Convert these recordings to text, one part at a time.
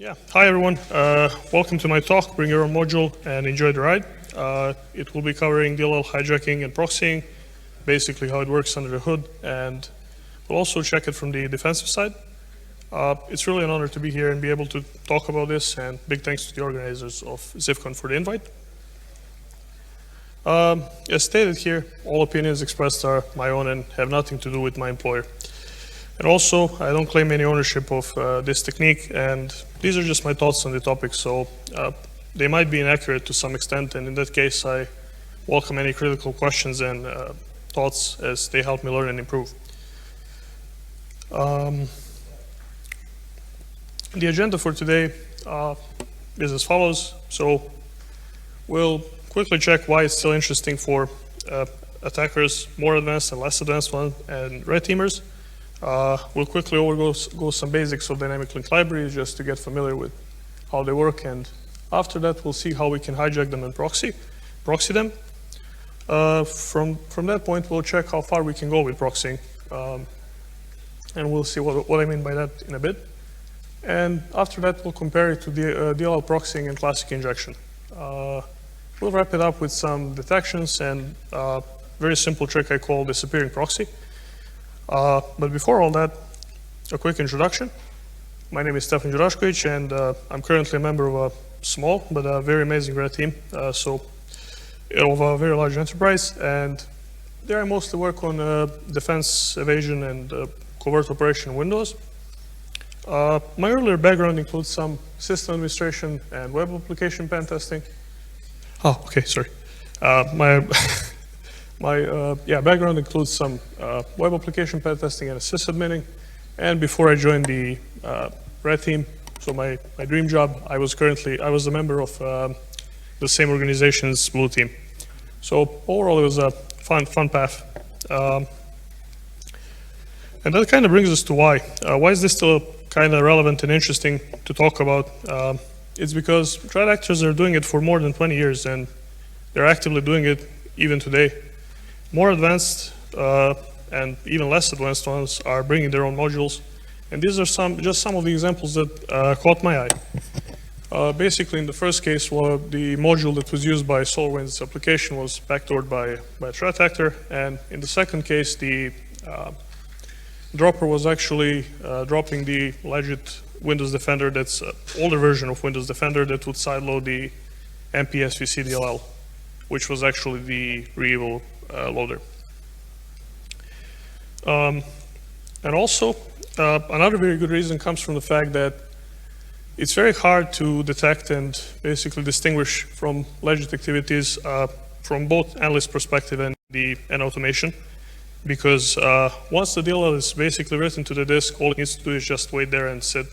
Hi everyone. Welcome to my talk, Bring Your Own Module and Enjoy the Ride. It will be covering DLL hijacking and proxying, basically how it works under the hood, and we'll also check it from the defensive side. It's really an honor to be here and be able to talk about this, and big thanks to the organizers of ZIFCon for the invite. As stated here, all opinions expressed are my own and have nothing to do with my employer. And also, I don't claim any ownership of this technique, and these are just my thoughts on the topic, so they might be inaccurate to some extent, and in that case, I welcome any critical questions and thoughts as they help me learn and improve. The agenda for today is as follows. So we'll quickly check why it's still interesting for attackers, more advanced and less advanced ones, and red teamers. We'll quickly go some basics of dynamic link libraries just to get familiar with how they work, and after that we'll see how we can hijack them and proxy them. From that point we'll check how far we can go with proxying, and we'll see what I mean by that in a bit. And after that we'll compare it to the DLL proxying and classic injection. We'll wrap it up with some detections and a very simple trick I call disappearing proxy. But before all that, a quick introduction. My name is Stefan Đurašković, and I'm currently a member of a small but a very amazing red team, of a very large enterprise, and there I mostly work on defense, evasion, and covert operation in Windows. My earlier background includes some system administration and web application pen testing. Oh, okay, sorry. My background includes some web application pen testing and sysadmining. And before I joined the red team, so my dream job, I was a member of the same organization's blue team. So overall, it was a fun path. And that kind of brings us to why. Why is this still kind of relevant and interesting to talk about? It's because threat actors are doing it for more than 20 years, and they're actively doing it even today. More advanced and even less advanced ones are bringing their own modules, and these are just some of the examples that caught my eye. Basically, in the first case, the module that was used by SolarWinds application was backdoored by a threat actor, and in the second case, the dropper was actually dropping the legit Windows Defender, that's an older version of Windows Defender that would sideload the MPSVC DLL, which was actually the re-eval loader. And also, another very good reason comes from the fact that it's very hard to detect and basically distinguish from legit activities from both analyst perspective and automation, because once the DLL is basically written to the disk, all it needs to do is just wait there and sit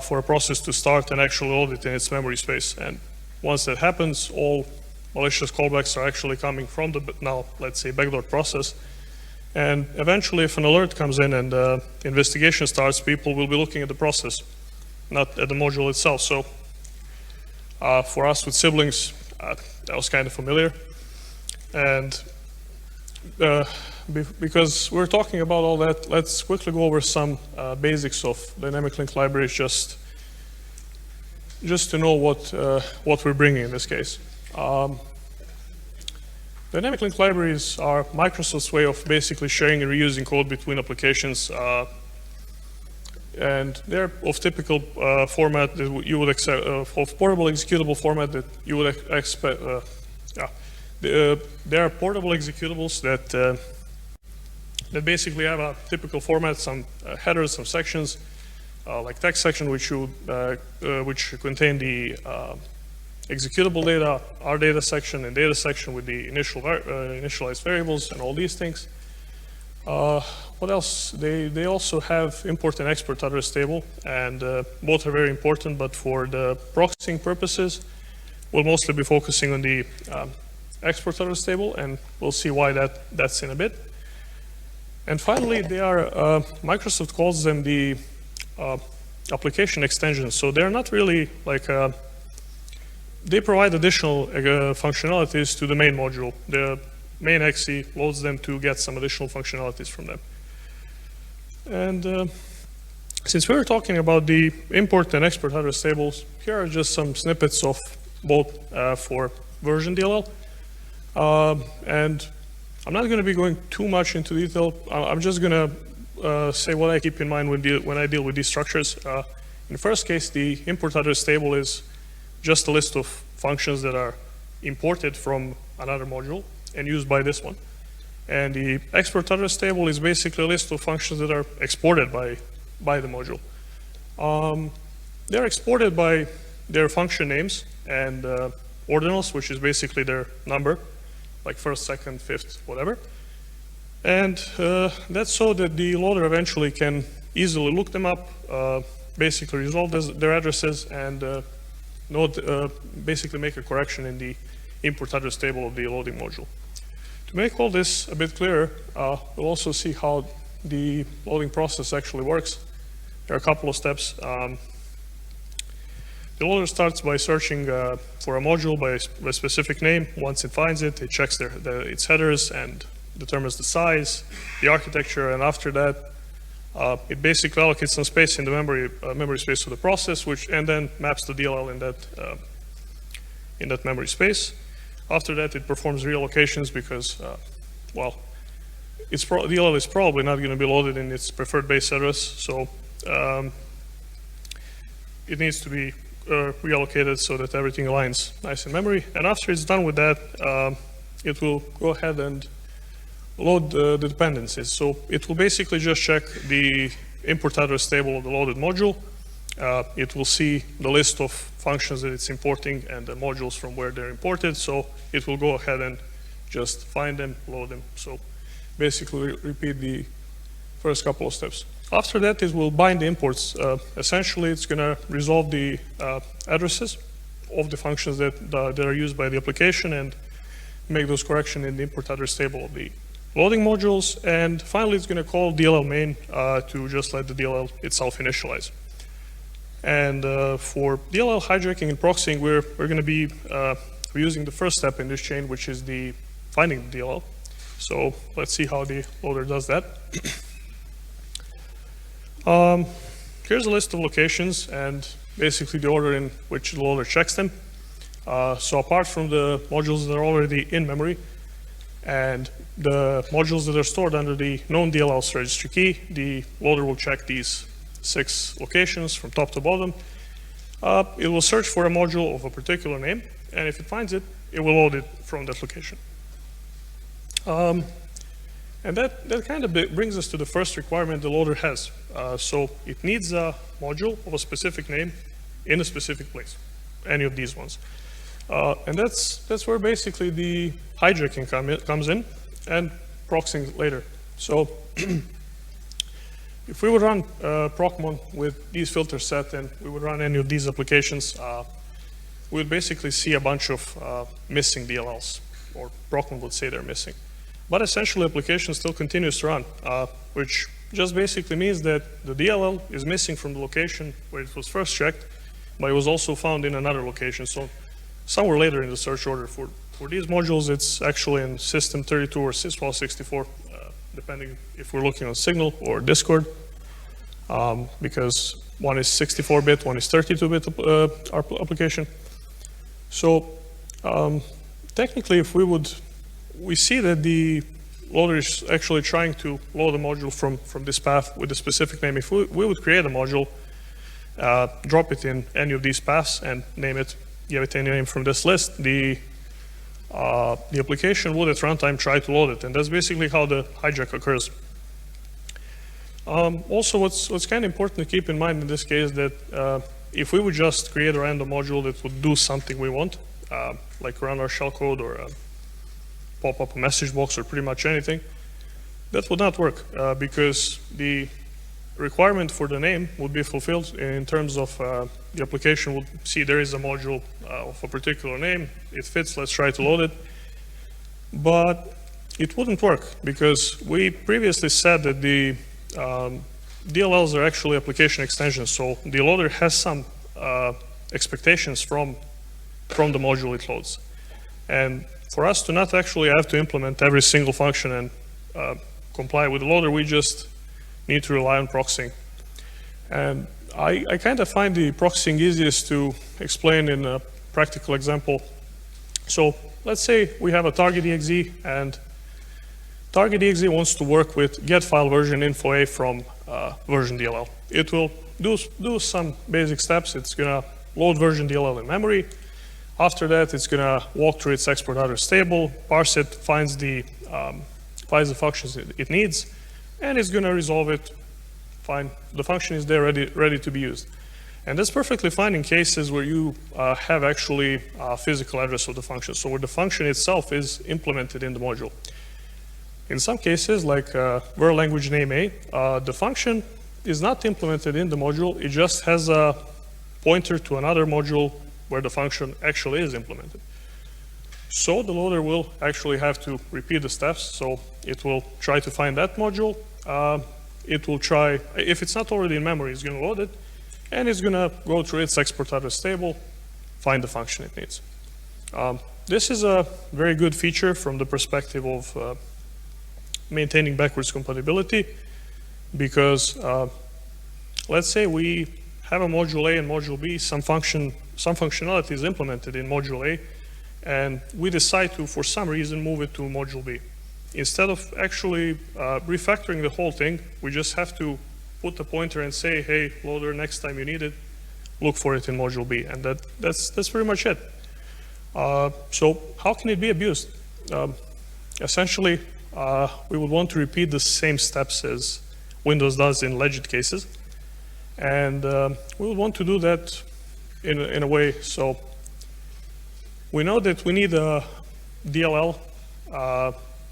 for a process to start and actually load it in its memory space. And once that happens, all malicious callbacks are actually coming from the, now, let's say, backdoor process. And eventually, if an alert comes in and investigation starts, people will be looking at the process, not at the module itself. So for us with siblings, that was kind of familiar. And because we're talking about all that, let's quickly go over some basics of dynamic link libraries, just to know what we're bringing in this case. Dynamic link libraries are Microsoft's way of basically sharing and reusing code between applications, and they're of typical format that you would accept, of portable executable format that you would expect. They are portable executables that basically have a typical format, some headers, some sections, like text section, which contain the executable data, our data section, and data section with the initialized variables and all these things. What else? They also have import and export address table, and both are very important, but for the proxying purposes, we'll mostly be focusing on the export address table, and we'll see why that's in a bit. And finally, they are, Microsoft calls them the application extensions. So they're not really like, they provide additional functionalities to the main module. The main exe loads them to get some additional functionalities from them. And Since we were talking about the import and export address tables, here are just some snippets of both for version DLL. And I'm not going to be going too much into detail. I'm just going to say what I keep in mind when I deal with these structures. In the first case, the import address table is just a list of functions that are imported from another module and used by this one. And the export address table is basically a list of functions that are exported by the module. They're exported by their function names and ordinals, which is basically their number, like first, second, fifth, whatever. And that's so that the loader eventually can easily look them up, basically resolve their addresses, and basically make a correction in the import address table of the loading module. To make all this a bit clearer, we'll also see how the loading process actually works. There are a couple of steps. The loader starts by searching for a module by a specific name. Once it finds it, it checks its headers and determines the size, the architecture, and after that, it basically allocates some space in the memory space of the process, and then maps the DLL in that memory space. After that, it performs reallocations because, well, DLL is probably not going to be loaded in its preferred base address, so it needs to be reallocated so that everything aligns nice in memory. And after it's done with that, it will go ahead and load the dependencies. So it will basically just check the import address table of the loaded module. It will see the list of functions that it's importing and the modules from where they're imported. So it will go ahead and just find them, load them. So basically repeat the first couple of steps. After that, it will bind the imports. Essentially, it's going to resolve the addresses of the functions that are used by the application and make those corrections in the import address table of the loading modules. And finally, it's going to call DLL main to just let the DLL itself initialize. And for DLL hijacking and proxying, we're going to be using the first step in this chain, which is the finding the DLL. So let's see how the loader does that. Here's a list of locations and basically the order in which the loader checks them. So apart from the modules that are already in memory and the modules that are stored under the known DLL's registry key, the loader will check these 6 locations from top to bottom. It will search for a module of a particular name, and if it finds it, it will load it from that location. And that kind of brings us to the first requirement the loader has. So it needs a module of a specific name in a specific place, any of these ones. And that's where basically the hijacking comes in and proxying later. So if we would run Procmon with these filters set and we would run any of these applications, we would basically see a bunch of missing DLLs, or Procmon would say they're missing. But essentially, application still continues to run, which just basically means that the DLL is missing from the location where it was first checked, but it was also found in another location. So somewhere later in the search order for these modules, it's actually in system 32 or sys 64, depending if we're looking on Signal or Discord, because one is 64-bit, one is 32-bit application. So technically, if we see that the loader is actually trying to load a module from this path with a specific name. If we would create a module, drop it in any of these paths and name it, give it any name from this list, the application would at runtime try to load it, and that's basically how the hijack occurs. Also, what's kind of important to keep in mind in this case that if we would just create a random module that would do something we want, like run our shellcode or pop up a message box or pretty much anything, that would not work because the requirement for the name would be fulfilled in terms of the application would see there is a module of a particular name, it fits, let's try to load it. But it wouldn't work because we previously said that the DLLs are actually application extensions, so the loader has some expectations from the module it loads. And for us to not actually have to implement every single function and comply with the loader, we just need to rely on proxying. And I kind of find the proxying easiest to explain in a practical example. So let's say we have a target exe, and target exe wants to work with get file version info A from version DLL. It will do some basic steps. It's going to load version DLL in memory. After that, it's going to walk through its export address table, parse it, finds the functions it needs, and it's going to resolve it. Fine, the function is there ready to be used. And that's perfectly fine in cases where you have actually a physical address of the function, so where the function itself is implemented in the module. In some cases, like ver language name A, the function is not implemented in the module, it just has a pointer to another module where the function actually is implemented. So the loader will actually have to repeat the steps, so it will try to find that module. It will try, if it's not already in memory, it's going to load it, and it's going to go through its export address table, find the function it needs. This is a very good feature from the perspective of maintaining backwards compatibility, because let's say we have a module A and module B, some functionality is implemented in module A, and we decide to, for some reason, move it to module B. Instead of actually refactoring the whole thing, we just have to put the pointer and say, hey, loader, next time you need it, look for it in module B. And that's pretty much it. So how can it be abused? Essentially, we would want to repeat the same steps as Windows does in legit cases. And we would want to do that in a way. So we know that we need a DLL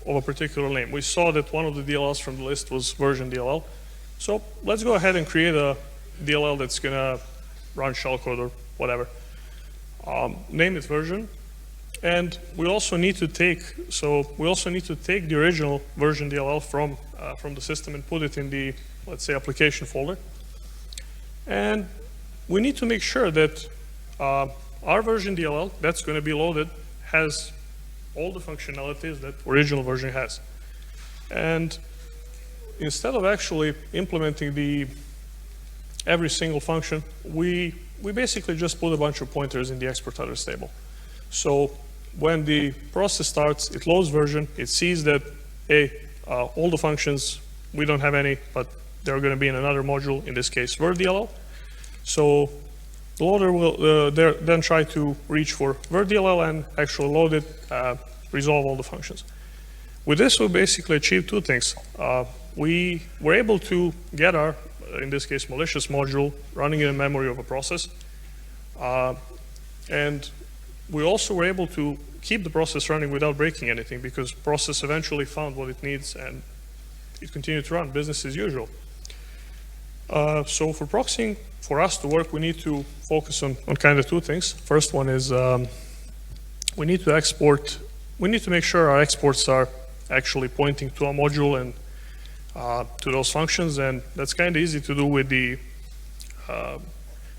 of a particular name. We saw that one of the DLLs from the list was version DLL. So let's go ahead and create a DLL that's going to run shellcode or whatever. Name it version. And we also need to take the original version DLL from the system and put it in the, let's say, application folder. And we need to make sure that our version DLL that's going to be loaded has all the functionalities that original version has. And instead of actually implementing every single function, we basically just put a bunch of pointers in the export address table. So when the process starts, it loads version, it sees that, hey, all the functions, we don't have any, but they're going to be in another module, in this case, VerDLL. So the loader will then try to reach for VerDLL and actually load it, resolve all the functions. With this, we basically achieve two things. We were able to get our, in this case, malicious module running in memory of a process. And we also were able to keep the process running without breaking anything, because process eventually found what it needs and it continued to run business as usual. So for proxying, for us to work, we need to focus on kind of two things. First one is we need to make sure our exports are actually pointing to a module and to those functions, and that's kind of easy to do with the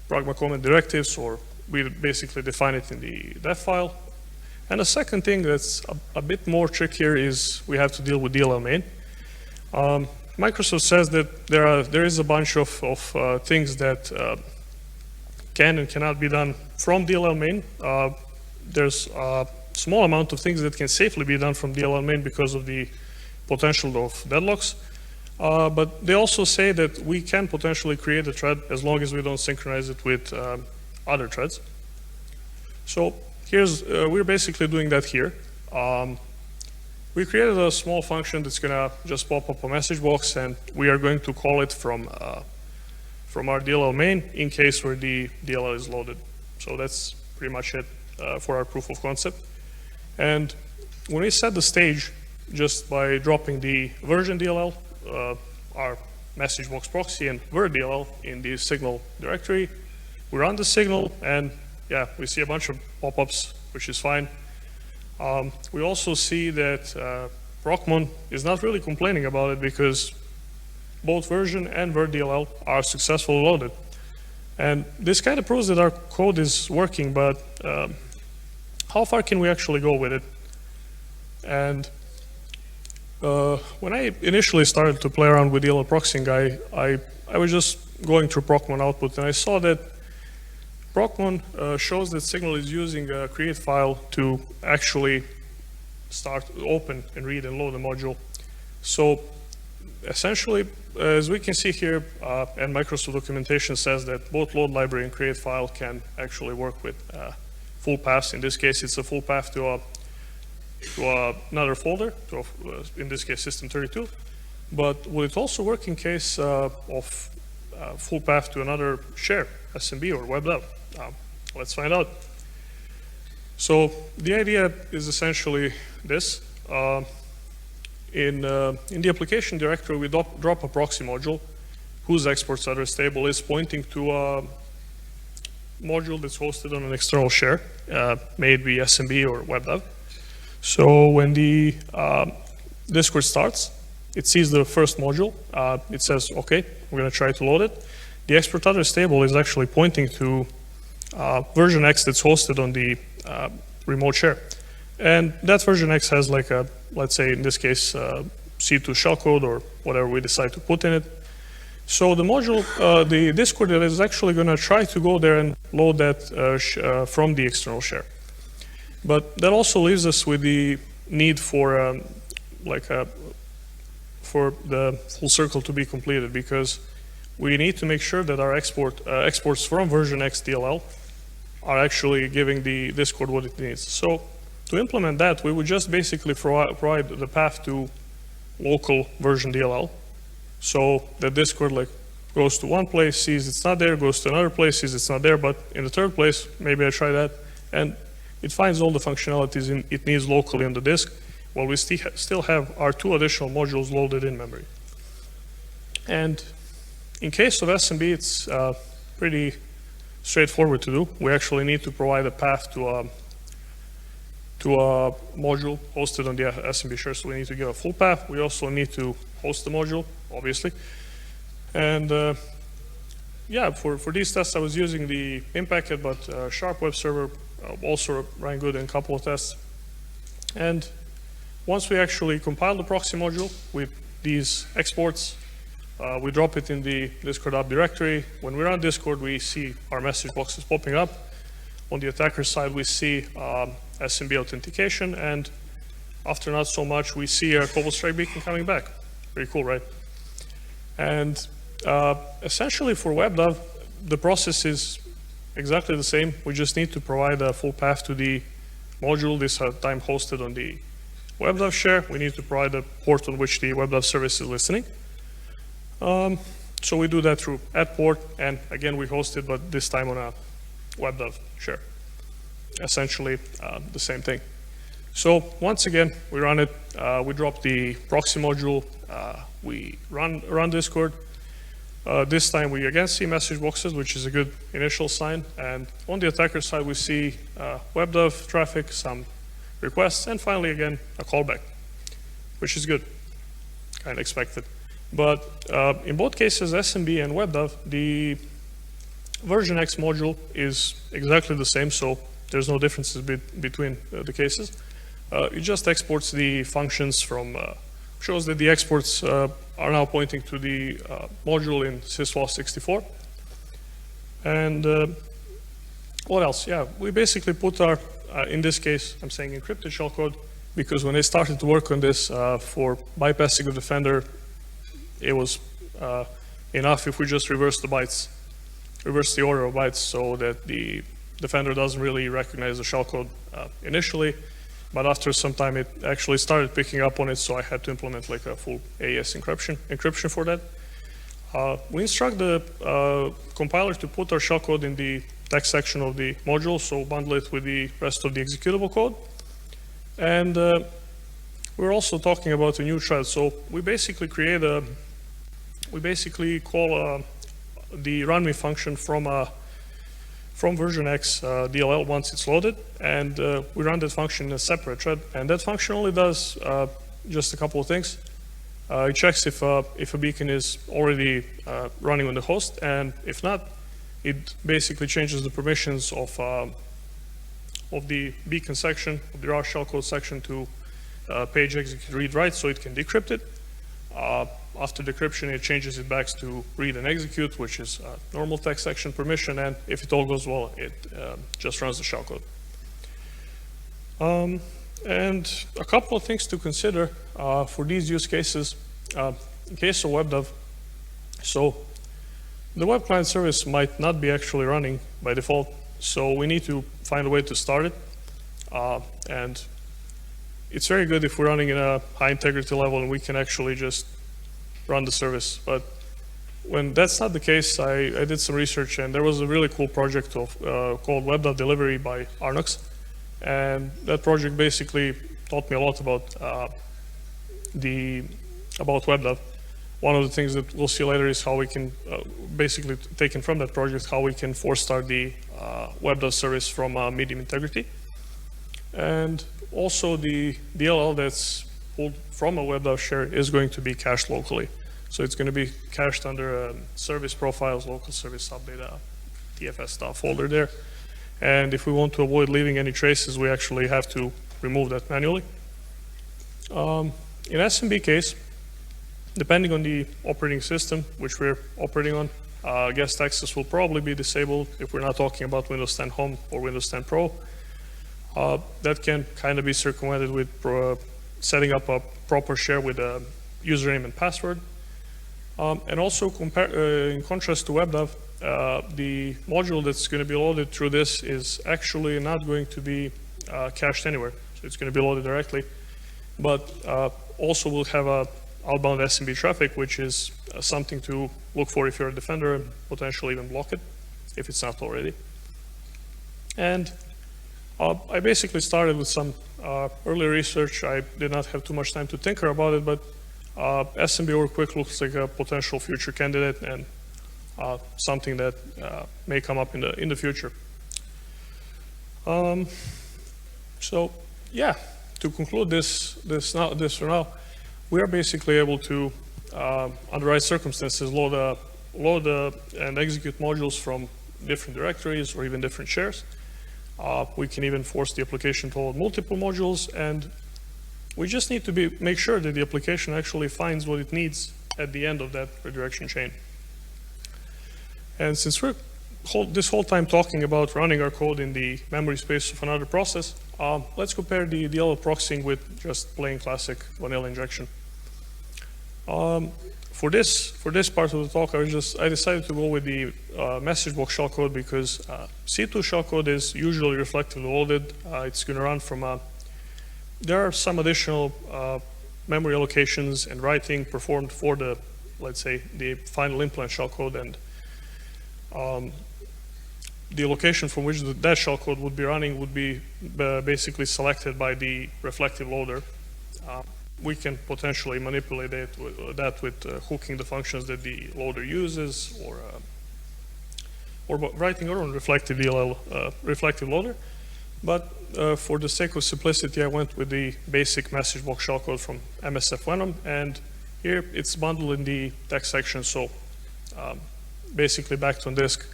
pragma comment directives, or we basically define it in the def file. And the second thing that's a bit more trickier is we have to deal with DLL main. Microsoft says that there is a bunch of things that can and cannot be done from DLL main. There's a small amount of things that can safely be done from DLL main because of the potential of deadlocks. But they also say that we can potentially create a thread as long as we don't synchronize it with other threads. So we're basically doing that here. We created a small function that's going to just pop up a message box, and we are going to call it from our DLL main in case where the DLL is loaded. So that's pretty much it for our proof of concept. And when we set the stage, just by dropping the version DLL, our message box proxy, and VerDLL in the signal directory, we run the signal, and yeah, we see a bunch of pop-ups, which is fine. We also see that Procmon is not really complaining about it because both version and VerDLL are successfully loaded. And this kind of proves that our code is working, but how far can we actually go with it? And when I initially started to play around with DLL proxying, I was just going through Procmon output, and I saw that Procmon shows that Signal is using a create file to actually start, open, and read and load the module. So essentially, as we can see here, and Microsoft documentation says that both load library and create file can actually work with full paths. In this case, it's a full path to another folder, in this case, system32. But will it also work in case of full path to another share, SMB or WebDAV? Let's find out. So the idea is essentially this. In the application directory, we drop a proxy module whose exports address table is pointing to a module that's hosted on an external share, maybe SMB or WebDAV. So when the Discord starts, it sees the first module. It says, OK, we're going to try to load it. The export address table is actually pointing to version X that's hosted on the remote share. And that version X has like a, let's say in this case, C2 shellcode or whatever we decide to put in it. So the module, the Discord is actually going to try to go there and load that from the external share. But that also leaves us with the need for for the full circle to be completed, because we need to make sure that our exports from version X DLL are actually giving the Discord what it needs. So to implement that, we would just basically provide the path to local version DLL. So the Discord goes to one place, sees it's not there, goes to another place, sees it's not there, but in the third place, maybe I try that, and it finds all the functionalities it needs locally on the disk, while we still have our 2 additional modules loaded in memory. And in case of SMB, it's pretty straightforward to do. We actually need to provide a path to a module hosted on the SMB share, so we need to give a full path. We also need to host the module, obviously. And yeah, for these tests, I was using the PIM packet, but Sharp web server also ran good in a couple of tests. And once we actually compile the proxy module with these exports, we drop it in the Discord app directory. When we're on Discord, we see our message boxes popping up. On the attacker side, we see SMB authentication, and after not so much, we see a Cobalt Strike beacon coming back. Pretty cool, right? And essentially for WebDAV, the process is exactly the same. We just need to provide a full path to the module, this time hosted on the WebDAV share. We need to provide a port on which the WebDAV service is listening. So we do that through add port, and again, we host it, but this time on a WebDAV share. Essentially the same thing. So once again, we run it, we drop the proxy module, we run Discord. This time we again see message boxes, which is a good initial sign. And on the attacker side, we see WebDAV traffic, some requests, and finally again, a callback, which is good, kind of expected. But in both cases, SMB and WebDAV, the version X module is exactly the same, so there's no differences between the cases. It just exports the functions from, shows that the exports are now pointing to the module in syswall64. And what else? Yeah, we basically put our, in this case, I'm saying encrypted shellcode, because when I started to work on this for bypassing the defender, it was enough if we just reverse the bytes, reverse the order of bytes, so that the defender doesn't really recognize the shellcode initially. But after some time, it actually started picking up on it, so I had to implement like a full AES encryption for that. We instruct the compiler to put our shellcode in the text section of the module, so bundle it with the rest of the executable code. And we're also talking about a new thread. So we basically create a, we basically call the runme function from version X DLL once it's loaded, and we run that function in a separate thread. And that function only does just a couple of things. It checks if a beacon is already running on the host, and if not, it basically changes the permissions of the beacon section, of the RAR shellcode section, to page execute read write, so it can decrypt it. after decryption, it changes it back to read and execute, which is a normal text section permission. And if it all goes well, it just runs the shellcode. And a couple of things to consider for these use cases. In case of WebDAV, so the web client service might not be actually running by default, so we need to find a way to start it. And it's very good if we're running in a high integrity level and we can actually just run the service. But when that's not the case, I did some research, and there was a really cool project called WebDAV Delivery by Arnox. And that project basically taught me a lot about WebDAV. One of the things that we'll see later is how we can, basically taken from that project, how we can force start the WebDAV service from medium integrity. And also the DLL that's pulled from a WebDAV share is going to be cached locally. So it's going to be cached under service profiles, local service subdata, TFS stuff folder there. And if we want to avoid leaving any traces, we actually have to remove that manually. In SMB case, depending on the operating system which we're operating on, guest access will probably be disabled if we're not talking about Windows 10 Home or Windows 10 Pro. That can kind of be circumvented with setting up a proper share with a username and password. And also, in contrast to WebDAV, the module that's going to be loaded through this is actually not going to be cached anywhere. So it's going to be loaded directly. But also we'll have a outbound SMB traffic, which is something to look for if you're a defender, and potentially even block it if it's not already. And I basically started with some early research. I did not have too much time to tinker about it, but SMB over quick looks like a potential future candidate and something that may come up in the future. So yeah, to conclude this for now, we are basically able to, under right circumstances, load and execute modules from different directories or even different shares. We can even force the application to load multiple modules, and we just need to make sure that the application actually finds what it needs at the end of that redirection chain. And since we're this whole time talking about running our code in the memory space of another process, let's compare the DLL proxying with just plain classic vanilla injection. For this part of the talk, I decided to go with the message box shellcode because C2 shellcode is usually reflectively loaded. It's going to run from there are some additional memory allocations and writing performed for the, let's say, the final implant shellcode, and the location from which that shellcode would be running would be basically selected by the reflective loader. We can potentially manipulate that with hooking the functions that the loader uses, or writing our own reflective DLL reflective loader. But for the sake of simplicity, I went with the basic message box shellcode from MSF Venom, and here it's bundled in the text section. So basically, backed on disk,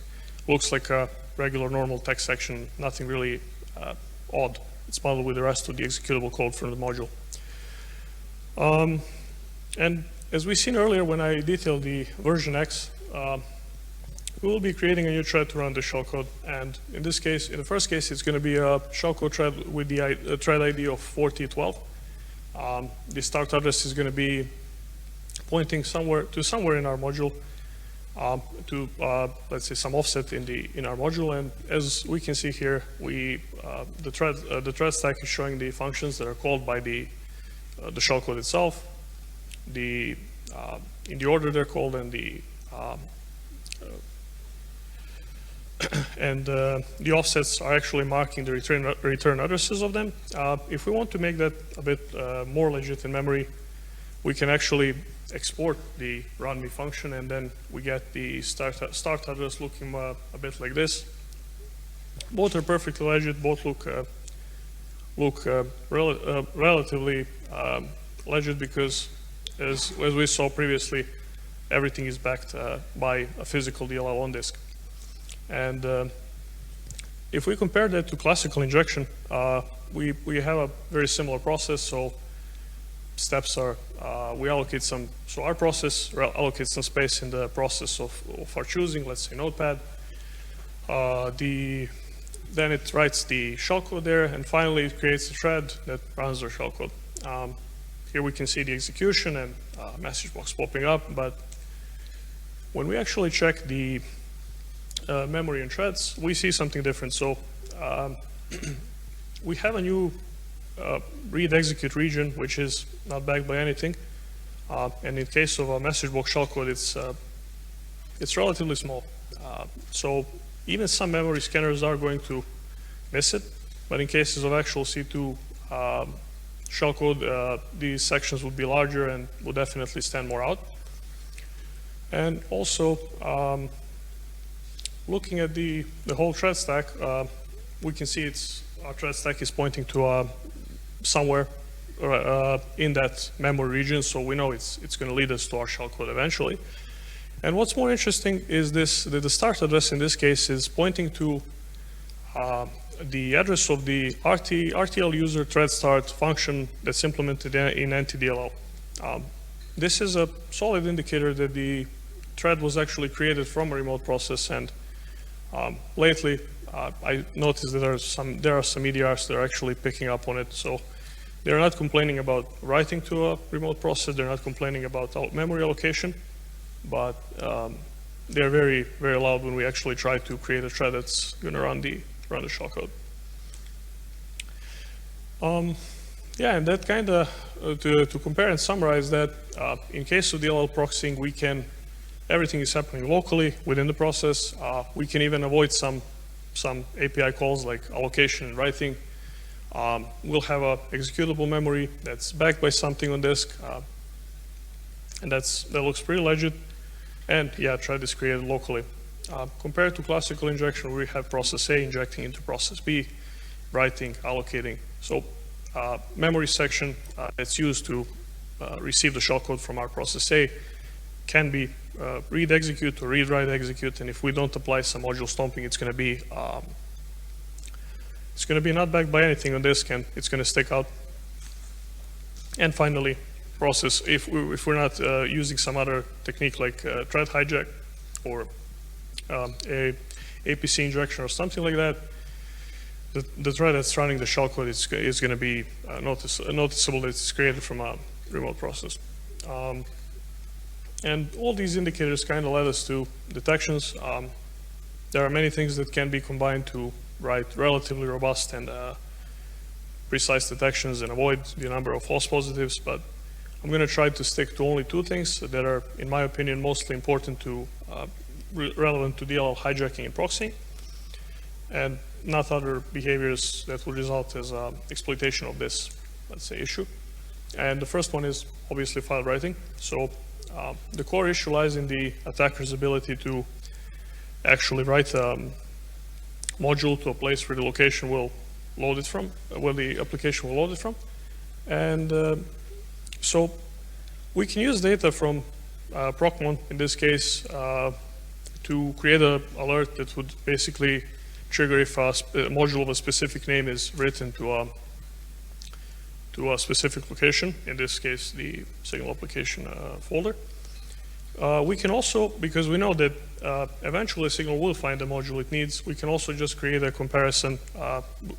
looks like a regular normal text section, nothing really odd. It's bundled with the rest of the executable code from the module. And as we've seen earlier when I detailed the version X, we will be creating a new thread to run the shellcode. And in this case, in the first case, it's going to be a shellcode thread with the thread ID of 4012. The start address is going to be pointing somewhere in our module, to let's say some offset in our module. And as we can see here, the thread stack is showing the functions that are called by the shellcode itself, in the order they're called, and the offsets are actually marking the return addresses of them. If we want to make that a bit more legit in memory, we can actually export the runme function, and then we get the start address looking a bit like this. Both are perfectly legit. Both look relatively legit because, as we saw previously, everything is backed by a physical DLL on disk. And if we compare that to classical injection, we have a very similar process. So steps are we allocate some, so our process allocates some space in the process of our choosing, let's say Notepad. Then it writes the shellcode there, and finally it creates a thread that runs the shellcode. Here we can see the execution and message box popping up, but when we actually check the memory and threads, we see something different. So we have a new read execute region, which is not backed by anything. And in case of a message box shellcode, it's relatively small. So even some memory scanners are going to miss it, but in cases of actual C2 shellcode, these sections would be larger and would definitely stand more out. And also, looking at the whole thread stack, we can see our thread stack is pointing to somewhere in that memory region, so we know it's going to lead us to our shellcode eventually. And what's more interesting is that the start address in this case is pointing to the address of the RTL user thread start function that's implemented in NTDLL. This is a solid indicator that the thread was actually created from a remote process, and lately I noticed that there are some EDRs that are actually picking up on it. So they're not complaining about writing to a remote process, they're not complaining about memory allocation, but they're very, very loud when we actually try to create a thread that's going to run the shellcode. Yeah, and that kind of, to compare and summarize that, in case of DLL proxying, everything is happening locally within the process. We can even avoid some API calls like allocation and writing. We'll have a executable memory that's backed by something on disk, and that looks pretty legit. And yeah, thread is created locally. Compared to classical injection, we have process A injecting into process B, writing, allocating. So memory section that's used to receive the shellcode from our process A can be read execute or read write execute, and if we don't apply some module stomping, it's going to be not backed by anything on disk, and it's going to stick out. And finally, process, if we're not using some other technique like thread hijack or a APC injection or something like that, the thread that's running the shellcode is going to be noticeable that it's created from a remote process. And all these indicators kind of led us to detections. There are many things that can be combined to write relatively robust and precise detections and avoid the number of false positives, but I'm going to try to stick to only two things that are, in my opinion, mostly important to relevant to DLL hijacking and proxying, and not other behaviors that will result as exploitation of this, let's say, issue. And the first one is obviously file writing. So the core issue lies in the attacker's ability to actually write a module to a place where the location will load it from, where the application will load it from. And so we can use data from Procmon, in this case, to create an alert that would basically trigger if a module of a specific name is written to a specific location, in this case, the signal application folder. We can also, because we know that eventually Signal will find the module it needs, we can also just create a comparison,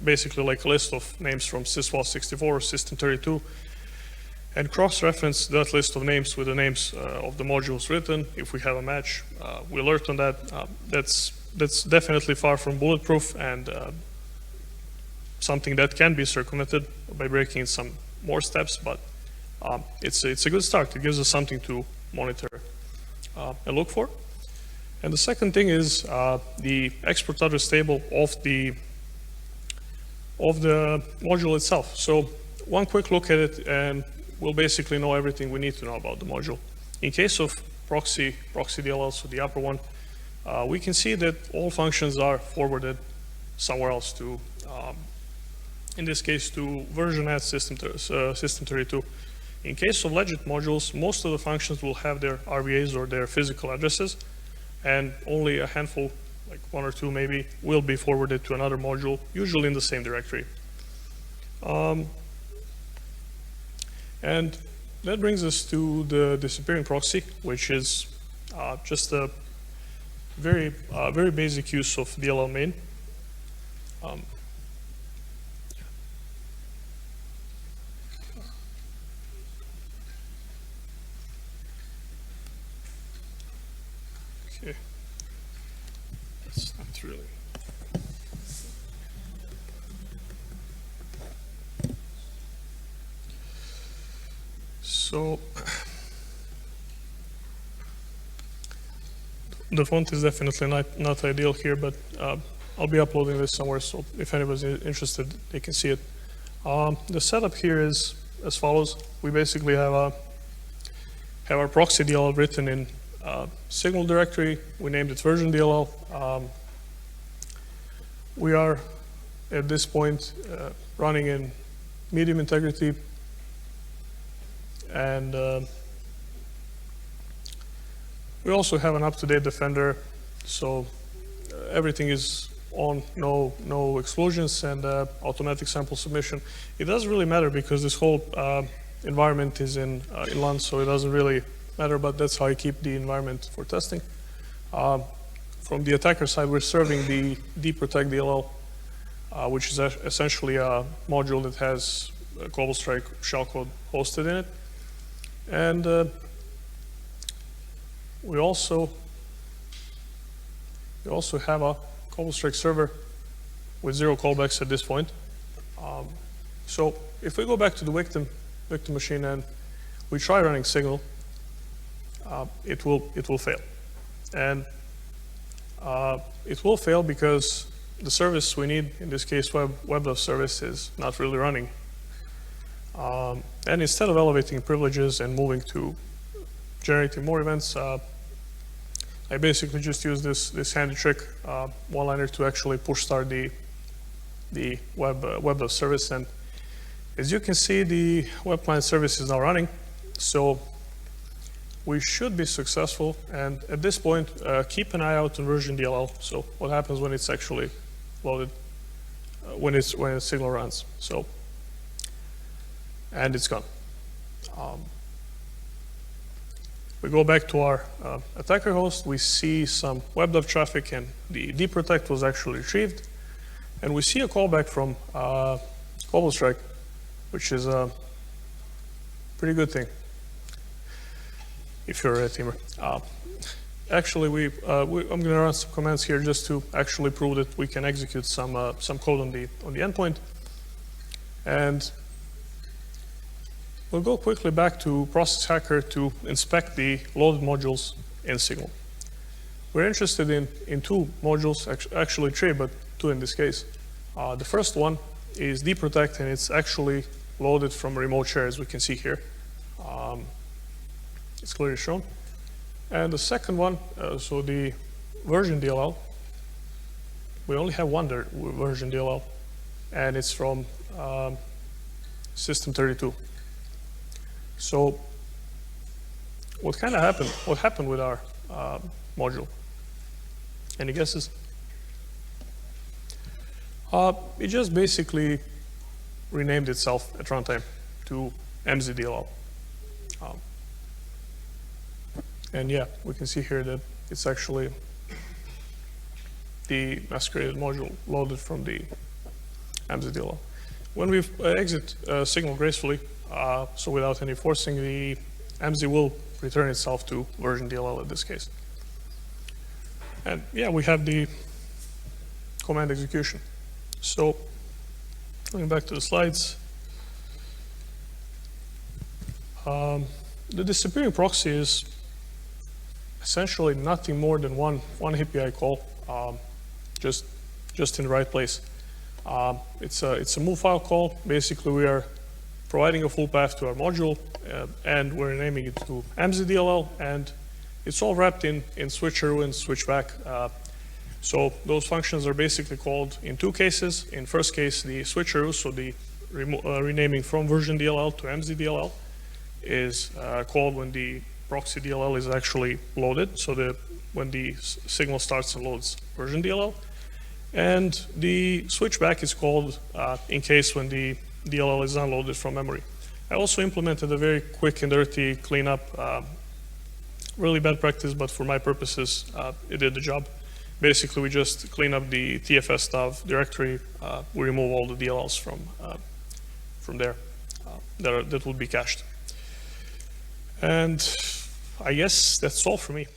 basically like a list of names from sys64 or system32, and cross-reference that list of names with the names of the modules written. If we have a match, we alert on that. That's definitely far from bulletproof, and something that can be circumvented by breaking some more steps, but it's a good start. It gives us something to monitor and look for. And the second thing is the export address table of the module itself. So one quick look at it, and we'll basically know everything we need to know about the module. In case of proxy DLL, so the upper one, we can see that all functions are forwarded somewhere else to, in this case, to version at system32. In case of legit modules, most of the functions will have their RVAs or their physical addresses, and only a handful, like one or two maybe, will be forwarded to another module, usually in the same directory. And that brings us to the disappearing proxy, which is just a very basic use of DLL main. Okay, that's not really. So the font is definitely not ideal here, but I'll be uploading this somewhere, so if anybody's interested, they can see it. The setup here is as follows. We basically have our proxy DLL written in signal directory. We named it version DLL. We are at this point running in medium integrity, and we also have an up-to-date defender, so everything is on, no exclusions, and automatic sample submission. It doesn't really matter because this whole environment is in LUN, so it doesn't really matter, but that's how I keep the environment for testing. From the attacker side, we're serving the dprotect DLL, which is essentially a module that has Cobblestrike shellcode hosted in it. And we also have a Cobblestrike server with 0 callbacks at this point. So if we go back to the victim machine and we try running signal, it will fail. And it will fail because the service we need, in this case WebDAV service, is not really running. And instead of elevating privileges and moving to generating more events, I basically just use this handy trick, one-liner, to actually push start the WebDAV service. And as you can see, the web client service is now running. So we should be successful. And at this point, keep an eye out on version DLL. So what happens when it's actually loaded, when a signal runs. So, and it's gone. We go back to our attacker host. We see some WebDAV traffic, and the dprotect was actually retrieved. And we see a callback from Cobblestrike, which is a pretty good thing if you're a red teamer. Actually, I'm going to run some commands here just to actually prove that we can execute some code on the endpoint. And we'll go quickly back to Process Hacker to inspect the loaded modules in Signal. We're interested in 2 modules, actually 3, but 2 in this case. The first one is dprotect, and it's actually loaded from a remote share, as we can see here. It's clearly shown. And the second one, so the version DLL, we only have one version DLL, and it's from System 32. So what happened with our module? Any guesses? It just basically renamed itself at runtime to MZDLL. And yeah, we can see here that it's actually the masqueraded module loaded from the MZDLL. When we exit Signal gracefully, so without any forcing, the MZ will return itself to version DLL in this case. And yeah, we have the command execution. So going back to the slides, the disappearing proxy is essentially nothing more than one API call, just in the right place. It's a move file call. Basically, we are providing a full path to our module, and we're naming it to MZDLL, and it's all wrapped in switcheroo and switchback. So those functions are basically called in 2 cases. In first case, the switcheroo, so the renaming from version DLL to MZDLL, is called when the proxy DLL is actually loaded, so when the signal starts and loads version DLL. And the switchback is called in case when the DLL is unloaded from memory. I also implemented a very quick and dirty cleanup. Really bad practice, but for my purposes, it did the job. Basically, we just clean up the TFS stav directory. We remove all the DLLs from there that will be cached. And I guess that's all for me.